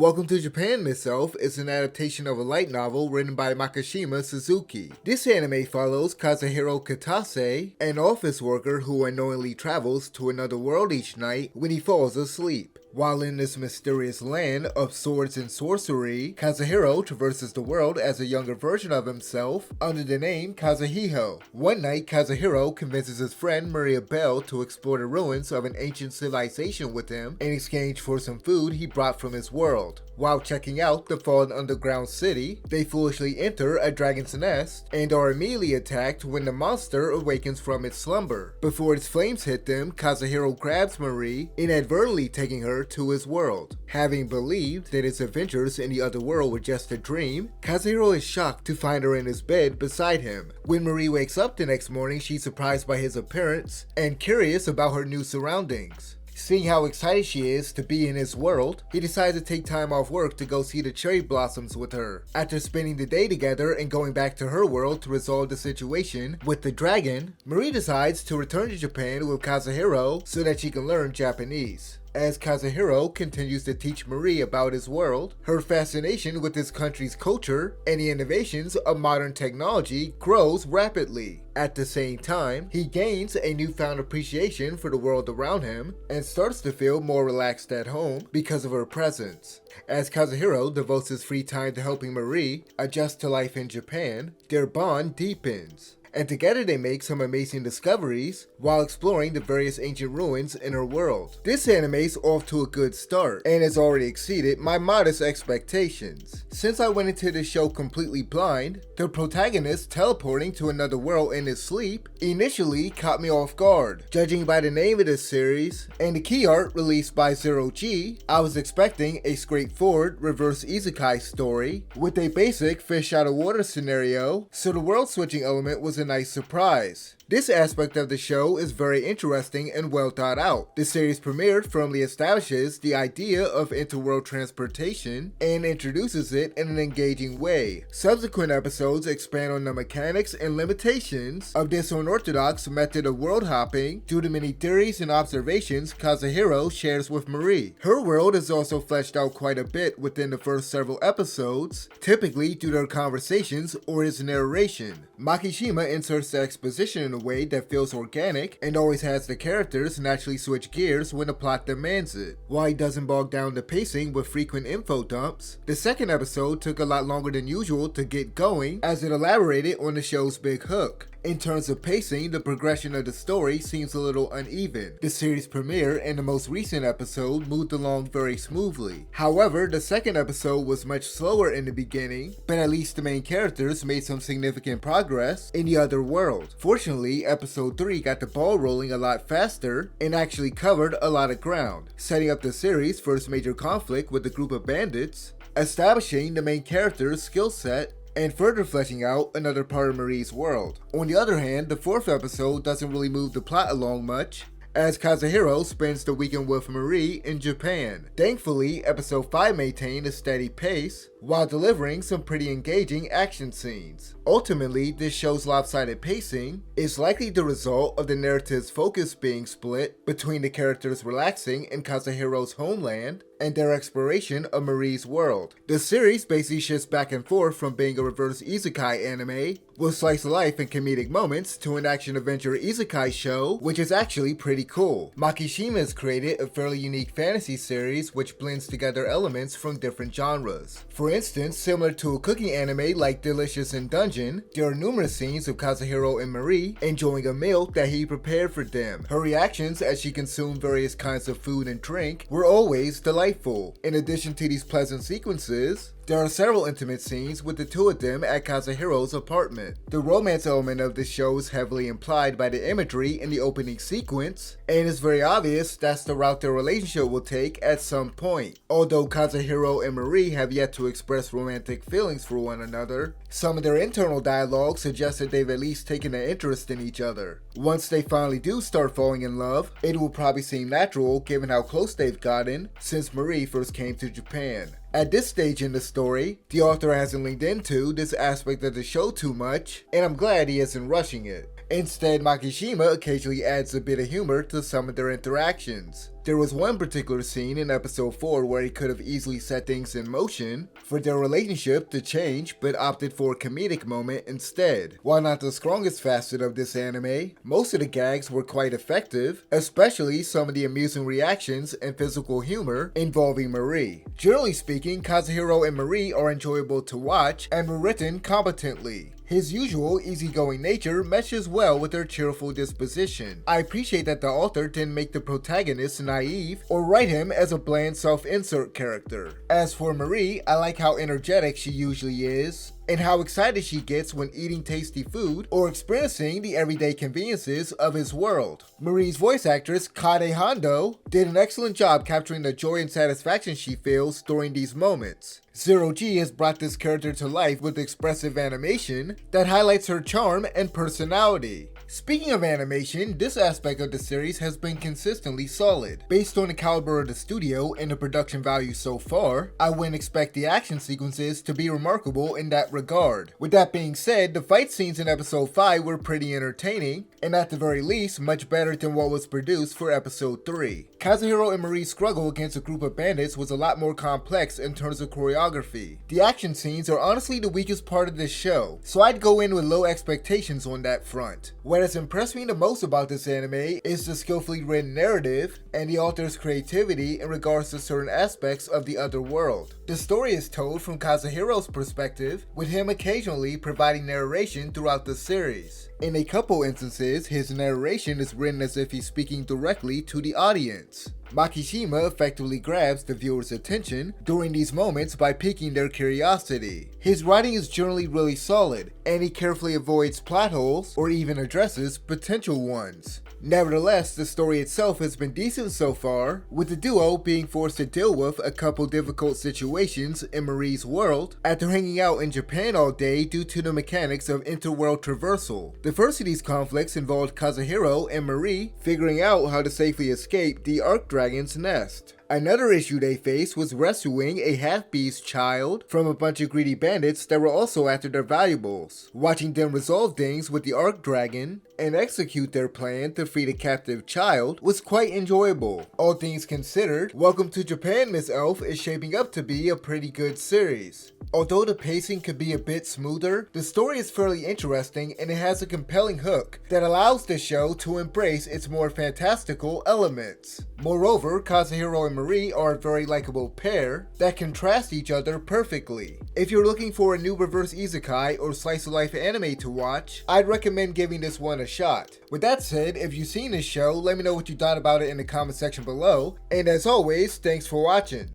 Welcome to Japan itself is an adaptation of a light novel written by Makishima Suzuki. This anime follows Kazuhiro Katase, an office worker who unknowingly travels to another world each night when he falls asleep. While in this mysterious land of swords and sorcery, Kazuhiro traverses the world as a younger version of himself under the name Kazuhiko. One night, Kazuhiro convinces his friend Maria Bell to explore the ruins of an ancient civilization with him in exchange for some food he brought from his world. While checking out the fallen underground city, they foolishly enter a dragon's nest and are immediately attacked when the monster awakens from its slumber. Before its flames hit them, Kazuhiro grabs Marie, inadvertently taking her to his world. Having believed that his adventures in the other world were just a dream, Kazuhiro is shocked to find her in his bed beside him. When Marie wakes up the next morning, she's surprised by his appearance and curious about her new surroundings. Seeing how excited she is to be in his world, he decides to take time off work to go see the cherry blossoms with her. After spending the day together and going back to her world to resolve the situation with the dragon, Marie decides to return to Japan with Kazuhiro so that she can learn Japanese. As Kazuhiro continues to teach Marie about his world, her fascination with his country's culture and the innovations of modern technology grows rapidly. At the same time, he gains a newfound appreciation for the world around him and starts to feel more relaxed at home because of her presence. As Kazuhiro devotes his free time to helping Marie adjust to life in Japan, their bond deepens. And together they make some amazing discoveries while exploring the various ancient ruins in her world. This anime's off to a good start and has already exceeded my modest expectations. Since I went into this show completely blind, the protagonist teleporting to another world in his sleep initially caught me off guard. Judging by the name of this series and the key art released by Zero G, I was expecting a straightforward reverse isekai story with a basic fish out of water scenario, so the world switching element was a nice surprise. This aspect of the show is very interesting and well thought out. The series premiere firmly establishes the idea of interworld transportation and introduces it in an engaging way. Subsequent episodes expand on the mechanics and limitations of this unorthodox method of world hopping due to many theories and observations Kazuhiro shares with Marie. Her world is also fleshed out quite a bit within the first several episodes, typically due to her conversations or his narration. Makishima inserts the exposition in a way that feels organic and always has the characters naturally switch gears when the plot demands it. While he doesn't bog down the pacing with frequent info dumps, the second episode took a lot longer than usual to get going as it elaborated on the show's big hook. In terms of pacing, the progression of the story seems a little uneven. The series premiere and the most recent episode moved along very smoothly. However, the second episode was much slower in the beginning, but at least the main characters made some significant progress in the other world. Fortunately, episode 3 got the ball rolling a lot faster and actually covered a lot of ground, setting up the series' first major conflict with a group of bandits, establishing the main character's skill set, and further fleshing out another part of Marie's world. On the other hand, the fourth episode doesn't really move the plot along much, as Kazuhiro spends the weekend with Marie in Japan. Thankfully, episode 5 maintained a steady pace while delivering some pretty engaging action scenes. Ultimately, this show's lopsided pacing is likely the result of the narrative's focus being split between the characters relaxing in Kazuhiro's homeland and their exploration of Marie's world. The series basically shifts back and forth from being a reverse isekai anime with slice of life and comedic moments to an action-adventure isekai show, which is actually pretty cool. Makishima has created a fairly unique fantasy series which blends together elements from different genres. For instance, similar to a cooking anime like Delicious in Dungeon, there are numerous scenes of Kazuhiro and Marie enjoying a meal that he prepared for them. Her reactions as she consumed various kinds of food and drink were always delightful. In addition to these pleasant sequences, there are several intimate scenes with the two of them at Kazuhiro's apartment. The romance element of this show is heavily implied by the imagery in the opening sequence, and it's very obvious that's the route their relationship will take at some point. Although Kazuhiro and Marie have yet to express romantic feelings for one another, some of their internal dialogue suggests that they've at least taken an interest in each other. Once they finally do start falling in love, it will probably seem natural given how close they've gotten since Marie first came to Japan. At this stage in the story, the author hasn't leaned into this aspect of the show too much, and I'm glad he isn't rushing it. Instead, Makishima occasionally adds a bit of humor to some of their interactions. There was one particular scene in episode 4 where he could have easily set things in motion for their relationship to change, but opted for a comedic moment instead. While not the strongest facet of this anime, most of the gags were quite effective, especially some of the amusing reactions and physical humor involving Marie. Generally speaking, Kazuhiro and Marie are enjoyable to watch and were written competently. His usual easygoing nature meshes well with her cheerful disposition. I appreciate that the author didn't make the protagonist naive or write him as a bland self-insert character. As for Marie, I like how energetic she usually is, and how excited she gets when eating tasty food or experiencing the everyday conveniences of his world. Marie's voice actress, Kade Hondo, did an excellent job capturing the joy and satisfaction she feels during these moments. Zero G has brought this character to life with expressive animation that highlights her charm and personality. Speaking of animation, this aspect of the series has been consistently solid. Based on the caliber of the studio and the production value so far, I wouldn't expect the action sequences to be remarkable in that regard. With that being said, the fight scenes in episode 5 were pretty entertaining, and at the very least, much better than what was produced for episode 3. Kazuhiro and Marie's struggle against a group of bandits was a lot more complex in terms of choreography. The action scenes are honestly the weakest part of this show, so I'd go in with low expectations on that front. What has impressed me the most about this anime is the skillfully written narrative and the author's creativity in regards to certain aspects of the other world. The story is told from Kazuhiro's perspective, with him occasionally providing narration throughout the series. In a couple instances, his narration is written as if he's speaking directly to the audience. Makishima effectively grabs the viewer's attention during these moments by piquing their curiosity. His writing is generally really solid, and he carefully avoids plot holes or even addresses potential ones. Nevertheless, the story itself has been decent so far, with the duo being forced to deal with a couple difficult situations in Marie's world after hanging out in Japan all day due to the mechanics of interworld traversal. The first of these conflicts involved Kazuhiro and Marie figuring out how to safely escape the Arc Dragon's nest. Another issue they faced was rescuing a half-beast child from a bunch of greedy bandits that were also after their valuables. Watching them resolve things with the Arc Dragon and execute their plan to free the captive child was quite enjoyable. All things considered, Welcome to Japan, Miss Elf is shaping up to be a pretty good series. Although the pacing could be a bit smoother, the story is fairly interesting and it has a compelling hook that allows the show to embrace its more fantastical elements. Moreover, Kazuhiro and Marie are a very likable pair that contrast each other perfectly. If you're looking for a new reverse isekai or slice of life anime to watch, I'd recommend giving this one a shot. With that said, if you've seen this show, let me know what you thought about it in the comment section below, and as always, thanks for watching.